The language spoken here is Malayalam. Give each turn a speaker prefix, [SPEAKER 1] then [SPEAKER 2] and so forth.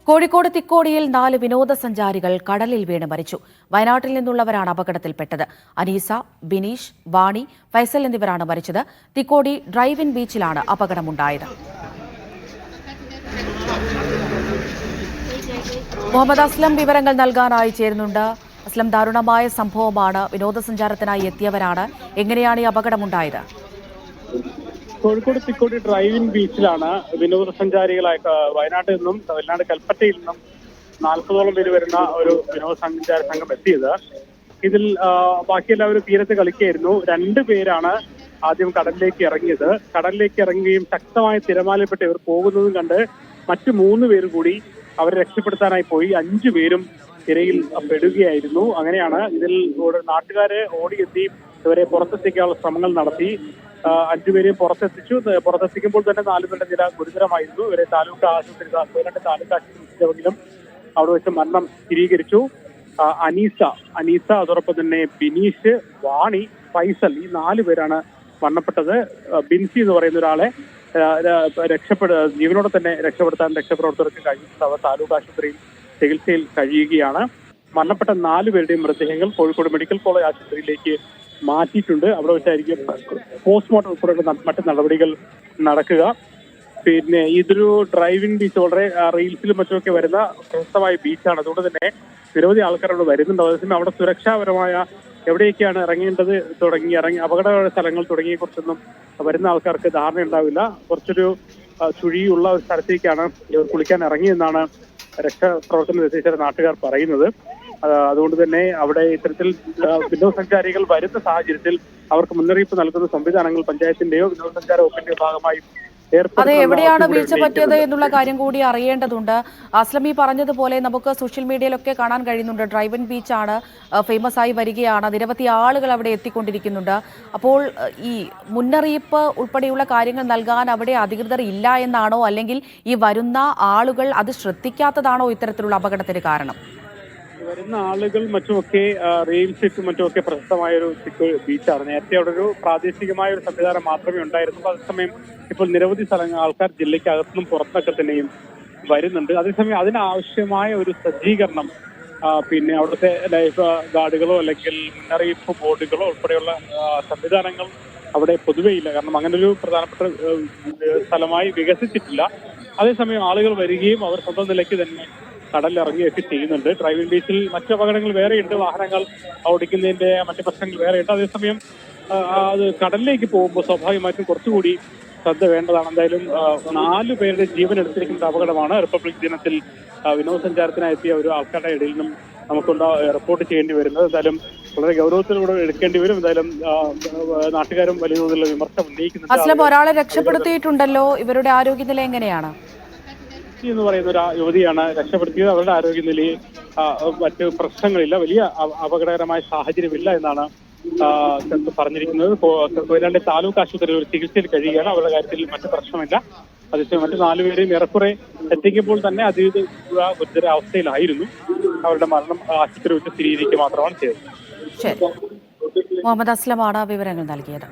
[SPEAKER 1] കോഴിക്കോട് തിക്കോടിയിൽ 4 വിനോദസഞ്ചാരികൾ കടലിൽ വീണ് മരിച്ചു. വയനാട്ടിൽ നിന്നുള്ളവരാണ് അപകടത്തിൽപ്പെട്ടത്. അനീസ, ബിനീഷ്, വാണി, ഫൈസൽ എന്നിവരാണ് മരിച്ചത്. തിക്കോടി ഡ്രൈവ് ഇൻ ബീച്ചിലാണ് അപകടമുണ്ടായത്. മുഹമ്മദ് അസ്ലം വിവരങ്ങൾ നൽകാനായി ചേരുന്നുണ്ട്. അസ്ലം, ദാരുണമായ സംഭവമാണ്. വിനോദസഞ്ചാരത്തിനായി എത്തിയവരാണ്. എങ്ങനെയാണ് ഈ അപകടമുണ്ടായത്?
[SPEAKER 2] കോഴിക്കോട് തിക്കോടി ഡ്രൈവ് ഇൻ ബീച്ചിലാണ് വിനോദസഞ്ചാരികളായ വയനാട്ടിൽ നിന്നും തമിഴ്നാട് കൽപ്പറ്റയിൽ നിന്നും 40ഓളം പേര് വരുന്ന ഒരു വിനോദസഞ്ചാര സംഘം എത്തിയത്. ഇതിൽ ബാക്കി എല്ലാവരും തീരത്ത് കളിക്കുകയായിരുന്നു. 2 പേരാണ് ആദ്യം കടലിലേക്ക് ഇറങ്ങിയത്. കടലിലേക്ക് ഇറങ്ങുകയും ശക്തമായ തിരമാലപ്പെട്ട് ഇവർ പോകുന്നതും കണ്ട് മറ്റു 3 പേര് കൂടി അവരെ രക്ഷപ്പെടുത്താനായി പോയി. 5 പേരും തിരയിൽ പെടുകയായിരുന്നു. അങ്ങനെയാണ് ഇതിൽ നാട്ടുകാരെ ഓടിയെത്തി ഇവരെ പുറത്തെത്തിക്കാനുള്ള ശ്രമങ്ങൾ നടത്തി. 5 പേരെയും പുറത്തെത്തിക്കുമ്പോൾ തന്നെ 4 പേരുടെ നില ഗുരുതരമായിരുന്നു. ഇവരെ താലൂക്ക് ആശുപത്രി ആശുപത്രിയിലെങ്കിലും അവിടെ വെച്ച് മരണം സ്ഥിരീകരിച്ചു. അനീസ അതോടൊപ്പം തന്നെ ബിനീഷ്, വാണി, ഫൈസൽ ഈ 4 പേരാണ് മരണപ്പെട്ടത്. ബിൻസി എന്ന് പറയുന്ന ഒരാളെ ജീവനോടെ തന്നെ രക്ഷപ്പെടുത്താൻ രക്ഷാപ്രവർത്തകർക്ക് കഴിഞ്ഞിട്ടുണ്ട്. അവർ താലൂക്ക് ആശുപത്രിയിൽ ചികിത്സയിൽ കഴിയുകയാണ്. മരണപ്പെട്ട 4 പേരുടെയും മൃതദേഹങ്ങൾ കോഴിക്കോട് മെഡിക്കൽ കോളേജ് ആശുപത്രിയിലേക്ക് മാറ്റിയിട്ടുണ്ട്. അവിടെ വെച്ചായിരിക്കും പോസ്റ്റ്മോർട്ടം ഉൾപ്പെടെ മറ്റു നടപടികൾ നടക്കുക. പിന്നെ ഇതൊരു ഡ്രൈവിംഗ് ബീച്ച്, വളരെ റീൽസിലും മറ്റുമൊക്കെ വരുന്ന പ്രശസ്തമായ ബീച്ചാണ്. അതുകൊണ്ട് തന്നെ നിരവധി ആൾക്കാർ അവിടെ വരുന്നുണ്ട്. അതേസമയം അവിടെ സുരക്ഷാപരമായ എവിടെയൊക്കെയാണ് ഇറങ്ങേണ്ടത് അപകട സ്ഥലങ്ങൾ തുടങ്ങിയ കുറിച്ചൊന്നും വരുന്ന ആൾക്കാർക്ക് ധാരണ ഉണ്ടാവില്ല. കുറച്ചൊരു ചുഴിയുള്ള ഒരു സ്ഥലത്തേക്കാണ് ഇവർ കുളിക്കാൻ ഇറങ്ങിയെന്നാണ് രക്ഷാപ്രവർത്തനം എത്തിച്ച നാട്ടുകാർ പറയുന്നത്. അതുകൊണ്ട് തന്നെ അവിടെ ഇത്തരത്തിൽ വിനോദസഞ്ചാരികൾ വരുന്ന സാഹചര്യത്തിൽ അവർക്ക് മുന്നറിയിപ്പ് നൽകുന്ന സംവിധാനങ്ങൾ പഞ്ചായത്തിന്റെയോ വിനോദസഞ്ചാര വകുപ്പിന്റെയോ ഭാഗമായി
[SPEAKER 1] അതെ, എവിടെയാണ് വീഴ്ച പറ്റിയത് എന്നുള്ള കാര്യം കൂടി അറിയേണ്ടതുണ്ട്. അസ്ലം ഈ പറഞ്ഞതുപോലെ നമുക്ക് സോഷ്യൽ മീഡിയയിലൊക്കെ കാണാൻ കഴിയുന്നുണ്ട്. ഡ്രൈവ് ഇൻ ബീച്ചാണ്, ഫേമസ് ആയി വരികയാണ്. നിരവധി ആളുകൾ അവിടെ എത്തിക്കൊണ്ടിരിക്കുന്നുണ്ട്. അപ്പോൾ ഈ മുന്നറിയിപ്പ് ഉൾപ്പെടെയുള്ള കാര്യങ്ങൾ നൽകാൻ അവിടെ അധികൃതർ ഇല്ല എന്നാണോ, അല്ലെങ്കിൽ ഈ വരുന്ന ആളുകൾ അത് ശ്രദ്ധിക്കാത്തതാണോ ഇത്തരത്തിലുള്ള അപകടത്തിന് കാരണം?
[SPEAKER 2] വരുന്ന ആളുകൾ മറ്റുമൊക്കെ റീൽസിട്ടും മറ്റുമൊക്കെ പ്രശസ്തമായ ഒരു ബീച്ചാണ്. നേരത്തെ അവിടെ ഒരു പ്രാദേശികമായ ഒരു സംവിധാനം മാത്രമേ ഉണ്ടായിരുന്നുള്ളൂ. അതേസമയം ഇപ്പോൾ നിരവധി ആൾക്കാർ ജില്ലയ്ക്കകത്തുനിന്നും പുറത്തൊക്കെ തന്നെയും വരുന്നുണ്ട്. അതേസമയം അതിനാവശ്യമായ ഒരു സജ്ജീകരണം പിന്നെ അവിടുത്തെ ലൈഫ് ഗാർഡുകളോ അല്ലെങ്കിൽ മുന്നറിയിപ്പ് ബോർഡുകളോ ഉൾപ്പെടെയുള്ള സംവിധാനങ്ങൾ അവിടെ പൊതുവേ ഇല്ല. കാരണം അങ്ങനെ ഒരു പ്രധാനപ്പെട്ട സ്ഥലമായി വികസിച്ചിട്ടില്ല. അതേസമയം ആളുകൾ വരികയും അവർ സ്വന്തം നിലയ്ക്ക് തന്നെ കടലിറങ്ങുകയൊക്കെ ചെയ്യുന്നുണ്ട്. ഡ്രൈവിംഗ് ബീച്ചിൽ മറ്റു അപകടങ്ങൾ വേറെയുണ്ട്. വാഹനങ്ങൾ ഓടിക്കുന്നതിന്റെ മറ്റു പ്രശ്നങ്ങൾ വേറെയുണ്ട്. അതേസമയം അത് കടലിലേക്ക് പോകുമ്പോൾ സ്വാഭാവികമായിട്ടും കുറച്ചുകൂടി ശ്രദ്ധ വേണ്ടതാണ്. എന്തായാലും 4 പേരുടെ ജീവൻ എടുത്തിരിക്കുന്ന അപകടമാണ്. റിപ്പബ്ലിക് ദിനത്തിൽ വിനോദസഞ്ചാരത്തിനായി എത്തിയ ഒരു ആൾക്കാരുടെ ഇടയിൽ നിന്നും നമുക്കുണ്ട് റിപ്പോർട്ട് ചെയ്യേണ്ടി വരുന്നത്. എന്തായാലും വളരെ ഗൗരവത്തിലൂടെ എടുക്കേണ്ടി വരും. എന്തായാലും നാട്ടുകാരും വലിയ തോതിലുള്ള വിമർശനം ഉന്നയിക്കുന്നുണ്ട്.
[SPEAKER 1] അസ്ലം, ഒരാളെ രക്ഷപ്പെടുത്തിയിട്ടുണ്ടല്ലോ. ഇവരുടെ ആരോഗ്യനില എങ്ങനെയാണ്?
[SPEAKER 2] എന്ന് പറയുന്ന ഒരു യുവതിയാണ് രക്ഷപ്പെടുത്തിയത്. അവരുടെ ആരോഗ്യനിലയിൽ മറ്റ് പ്രശ്നങ്ങളില്ല, വലിയ അപകടകരമായ സാഹചര്യമില്ല എന്നാണ് പറഞ്ഞിരിക്കുന്നത്. കൊയിലാണ്ടി താലൂക്ക് ആശുപത്രിയിൽ ഒരു ചികിത്സയിൽ കഴിയുകയാണ്. അവരുടെ കാര്യത്തിൽ മറ്റു പ്രശ്നമില്ല. അതേസമയം മറ്റു 4 പേരെയും ഏറെക്കുറെ എത്തിക്കുമ്പോൾ തന്നെ അതീവ ഗുരുതരാവസ്ഥയിലായിരുന്നു. അവരുടെ മരണം ആശുപത്രി വെച്ച് സ്ഥിരീകരിക്കുക മാത്രമാണ് ചെയ്തത്.
[SPEAKER 1] മുഹമ്മദ് അസ്ലമാണ് വിവരങ്ങൾ നൽകിയത്.